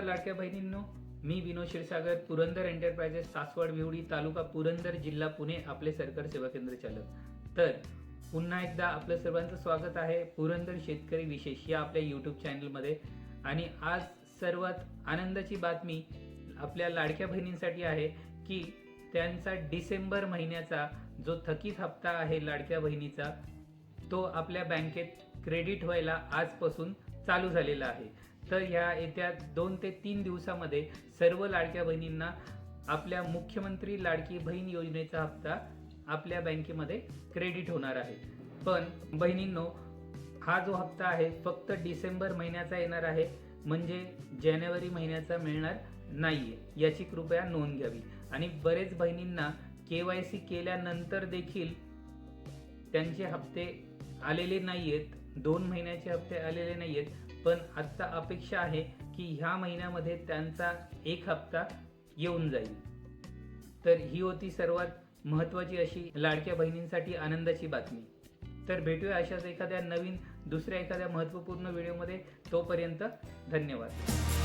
लाडक्या बहिणींनो, मी विनोद क्षीरसागर, पुरंदर एंटरप्राइजेस, सासवड विवडी, तालुका पुरंदर, जिल्हा पुणे, आपले सरकार सेवा केंद्र चालक। तर पुन्हा एकदा आपलं सर्वांचं स्वागत आहे पुरंदर शेतकरी विशेष या आपल्या यूट्यूब चॅनलमध्ये। आणि आज सर्वात आनंदाची बातमी आपल्या लाडक्या बहिणींसाठी आहे की त्यांचा डिसेंबर महिन्याचा जो थकीत हप्ता आहे लाडक्या बहिणीचा, तो आपल्या बँकेत क्रेडिट व्हायला आजपासून चालू झालेला आहे। तर ह्या येत्या 2 ते 3 दिवसामध्ये सर्व लाडक्या बहिणींना आपल्या मुख्यमंत्री लाडकी बहीण योजनेचा हप्ता आपल्या बँकेमध्ये क्रेडिट होणार आहे। पण बहिणींनो, हा जो हप्ता आहे फक्त डिसेंबर महिन्याचा येणार आहे, म्हणजे जानेवारी महिन्याचा मिळणार नाहीये, याची कृपया नोंद घ्यावी। आणि बरेच बहिणींना KYC केल्यानंतर देखील त्यांचे हप्ते आलेले नाहीयेत, 2 महिन्याचे हप्ते आलेले नाहीयेत। पण आता अपेक्षा आहे की ह्या महिन्यामध्ये त्यांचा एक हप्ता येऊन जाईल। तर ही होती सर्वात महत्त्वाची अशी लाडक्या बहिणींसाठी आनंदाची बातमी। तर भेटूया अशाच एखाद्या नवीन दुसऱ्या एखाद्या महत्त्वपूर्ण व्हिडिओमध्ये। तोपर्यंत धन्यवाद।